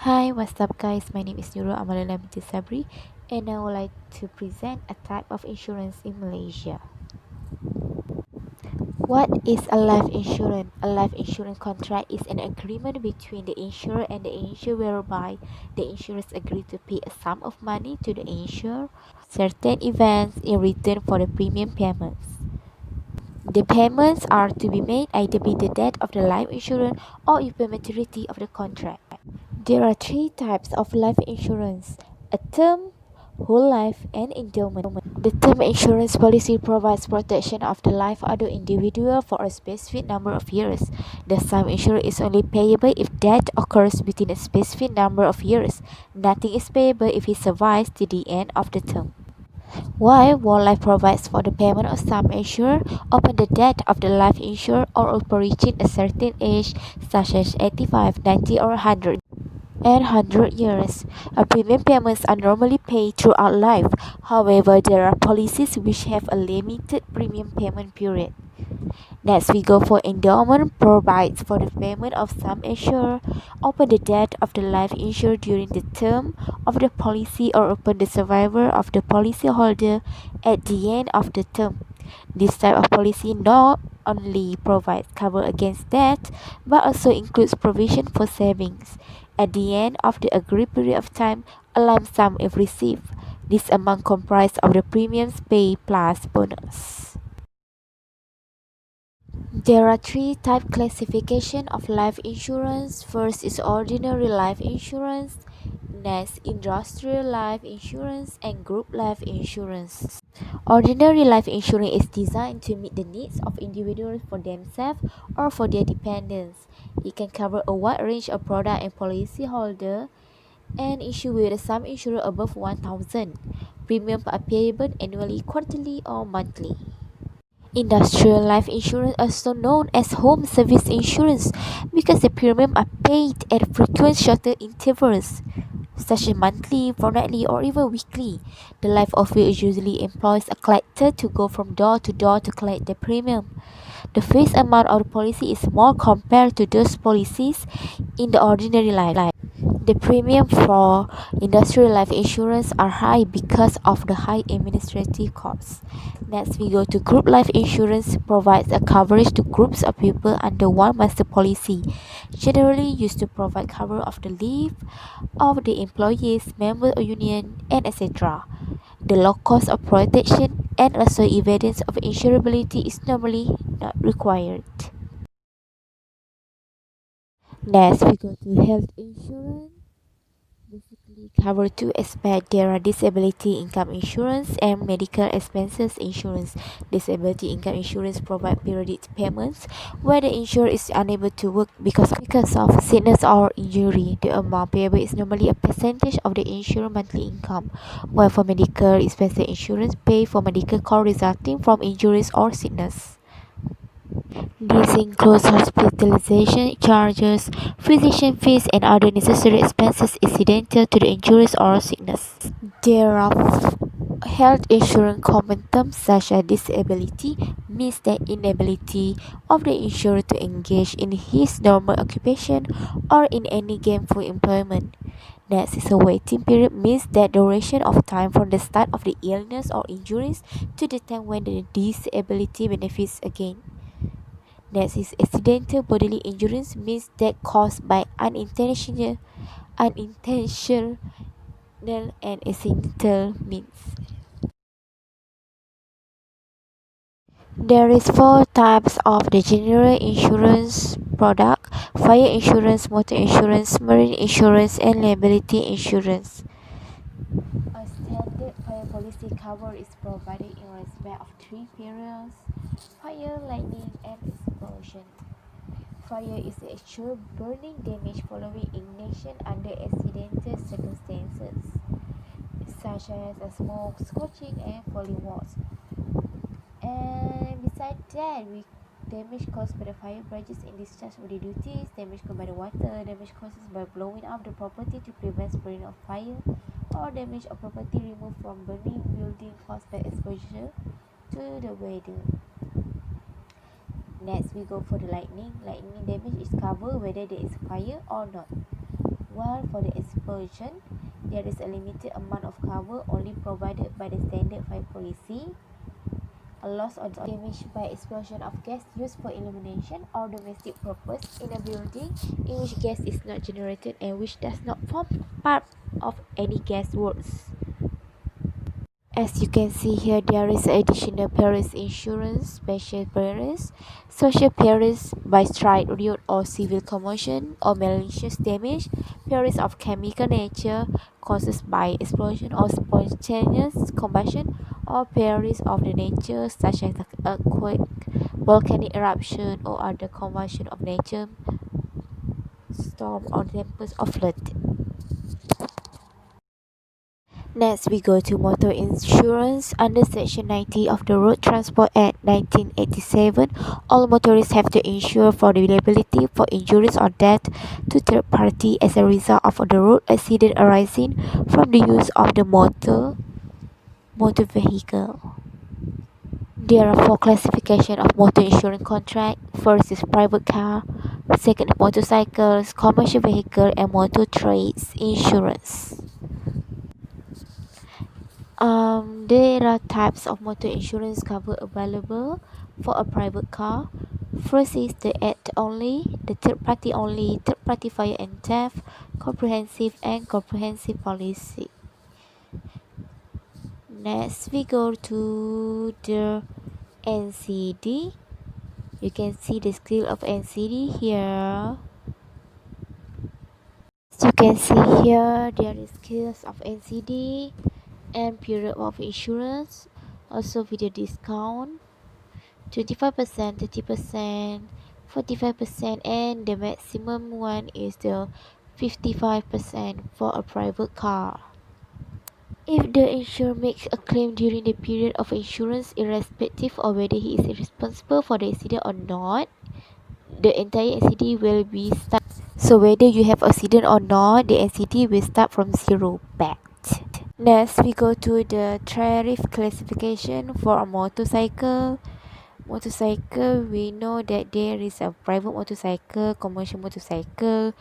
Hi, what's up guys? My name is Nurul Amalala binti Sabri and I would like to present a type of insurance in Malaysia. What is a life insurance? A life insurance contract is an agreement between the insurer and the insured whereby the insurers agree to pay a sum of money to the insured for certain events in return for the premium payments. The payments are to be made either by the date of the life insurance or upon maturity of the contract. There are three types of life insurance: a term, whole life, and endowment. The term insurance policy provides protection of the life of the individual for a specific number of years. The sum insured is only payable if death occurs within a specific number of years. Nothing is payable if he survives to the end of the term. While whole life provides for the payment of sum insured upon the death of the life insured or upon reaching a certain age, such as 85, 90, or 100. And 100 years. Premium payments are normally paid throughout life. However, there are policies which have a limited premium payment period. Next, we go for endowment provides for the payment of sum insured upon the death of the life insured during the term of the policy or upon the survival of the policyholder at the end of the term. This type of policy not only provides cover against death but also includes provision for savings. At the end of the agreed period of time, a lump sum is received. This amount comprises of the premiums paid plus bonus. There are three type classification of life insurance. First is ordinary life insurance, next industrial life insurance, and group life insurance. Ordinary life insurance is designed to meet the needs of individuals for themselves or for their dependents. It can cover a wide range of product and policyholder and issue with a sum insured above 1,000. Premiums are payable annually, quarterly, or monthly. Industrial life insurance, also known as home service insurance, because the premiums are paid at frequent shorter intervals, such as monthly, fortnightly, or even weekly. The life officer usually employs a collector to go from door to door to collect the premium. The face amount of the policy is small compared to those policies in the ordinary life. The premium for industrial life insurance are high because of the high administrative costs. Next, we go to group life insurance provides a coverage to groups of people under one master policy, generally used to provide cover of the leave of the employees, member of union, and etc. The low cost of protection and also evidence of insurability is normally not required. Next, we go to health insurance. Basically cover two aspects. There are disability income insurance and medical expenses insurance. Disability income insurance provide periodic payments where the insured is unable to work because of sickness or injury. The amount payable is normally a percentage of the insured monthly income, while for medical expenses insurance pay for medical costs resulting from injuries or sickness. This includes hospitalization charges, physician fees, and other necessary expenses incidental to the injuries or sickness. There are health insurance common terms such as disability means the inability of the insured to engage in his normal occupation or in any gainful employment. Next is a waiting period means the duration of time from the start of the illness or injuries to the time when the disability benefits again. Next is accidental bodily injuries means death caused by unintentional and accidental means. There is four types of the general insurance product: fire insurance, motor insurance, marine insurance, and liability insurance. A standard fire policy cover is provided in respect of three perils: fire, lightning, and explosion. Fire is the actual burning damage following ignition under accidental circumstances, such as a smoke, scorching, and falling walls. And besides that, we damage caused by the fire branches in discharge of the duties, damage caused by the water, damage caused by blowing up the property to prevent spreading of fire, or damage of property removed from burning building caused by exposure to the weather. Next, we go for the lightning. Lightning damage is covered whether there is fire or not. While for the explosion, there is a limited amount of cover only provided by the standard fire policy. A loss or damage by explosion of gas used for illumination or domestic purpose in a building in which gas is not generated and which does not form part of any gas works. As you can see here, there is additional perils insurance, special perils, social perils by strike, riot or civil commotion or malicious damage, perils of chemical nature caused by explosion or spontaneous combustion, or perils of the nature such as earthquake, volcanic eruption or other convulsion of nature, storm or tempest or flood. Next, we go to motor insurance. Under Section 90 of the Road Transport Act 1987, all motorists have to insure for the liability for injuries or death to third party as a result of the road accident arising from the use of the motor vehicle. There are four classifications of motor insurance contract. First is private car, second motorcycles, commercial vehicle, and motor trades insurance. There are types of motor insurance cover available for a private car. First is the add only, the third party only, third party fire and theft, comprehensive and comprehensive policy. Next we go to the NCD. You can see the scale of NCD here. As you can see here, there is scales of NCD and period of insurance, also with a discount 25%, 30%, 45%, and the maximum one is the 55% for a private car. If the insurer makes a claim during the period of insurance, irrespective of whether he is responsible for the accident or not, the entire NCD will be start. So whether you have accident or not, the NCD will start from zero back. Next, we go to the tariff classification for a motorcycle. Motorcycle, we know that there is a private motorcycle, commercial motorcycle,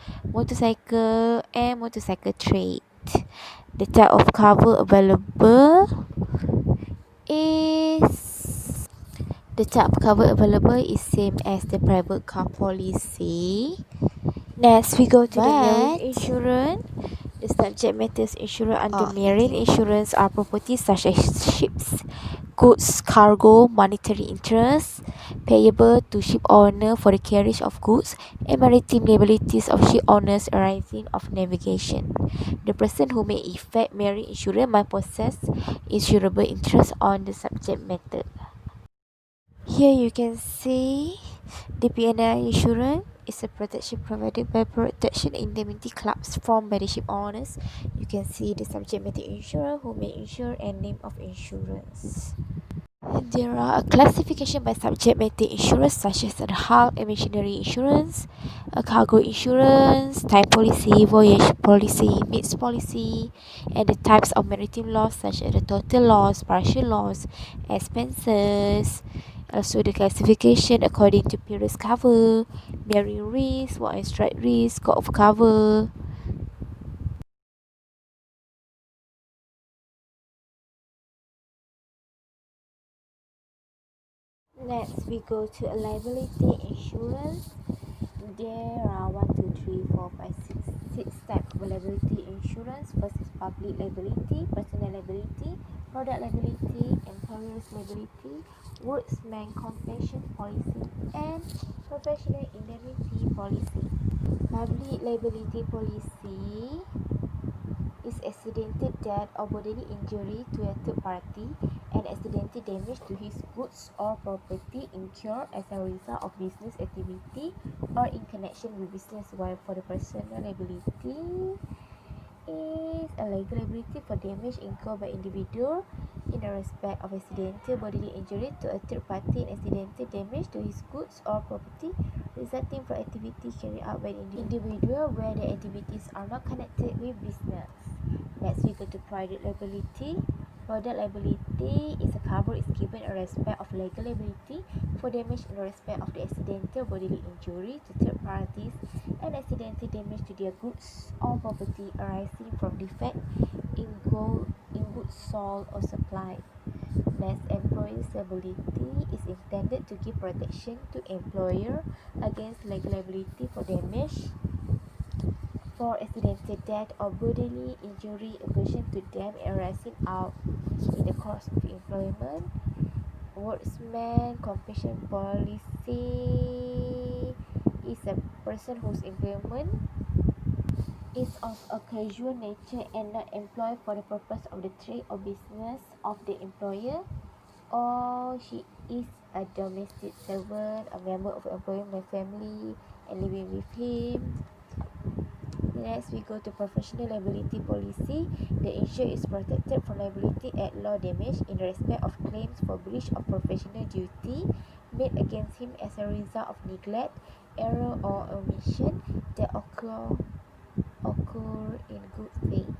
and motorcycle trade. The type of cover available is same as the private car policy. Next, we go to the marine insurance. The subject matters insurance under marine insurance are properties such as ships, goods, cargo, monetary interest payable to ship owner for the carriage of goods, and maritime liabilities of ship owners arising of navigation. The person who may effect marine insurance must possess insurable interest on the subject matter. Here you can see the PNI insurance is a protection provided by protection indemnity clubs formed by the ship owners. You can see the subject matter insurer who may insure and name of insurance. There are a classification by subject matter insurance such as the hull and machinery insurance, a cargo insurance, time policy, voyage policy, mates policy, and the types of maritime loss such as the total loss, partial loss, expenses. Also the classification according to perils cover, marine risk, war and strike risk, scope of cover. Next, we go to a liability insurance. There are 6 types of liability insurance. First is public liability, personal liability, product liability, employer's liability, workman compensation policy, and professional indemnity policy. Public liability policy is accidental death or bodily injury to a third party and accidental damage to his goods or property incurred as a result of business activity or in connection with business, while for the personal liability is a legal liability for damage incurred by individual in the respect of accidental bodily injury to a third party and accidental damage to his goods or property resulting from activity carried out by the individual where the activities are not connected with business. Next, we go to private liability. Product liability is a cover is given in respect of legal liability for damage in respect of the accidental bodily injury to third parties and accidental damage to their goods or property arising from defect in goods sold or supplied. Next, employer's liability is intended to give protection to employer against legal liability for damage for accidental death or bodily injury occasioned to them arising out in the course of employment. Workman compensation policy is a person whose employment is of a casual nature and not employed for the purpose of the trade or business of the employer, or he is a domestic servant, a member of employment family, and living with him. Next, we go to professional liability policy. The insured is protected from liability at law damage in respect of claims for breach of professional duty made against him as a result of neglect, error, or omission that occur in good faith.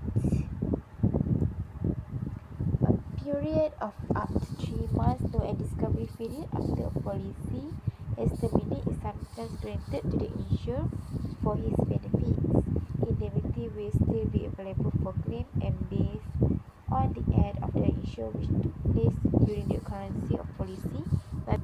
A period of up to 3 months to a discovery period after a policy has terminated is sometimes granted to the insured for his benefits. Indemnity will still be available for claim and based on the act of the insured which took place during the occurrence of policy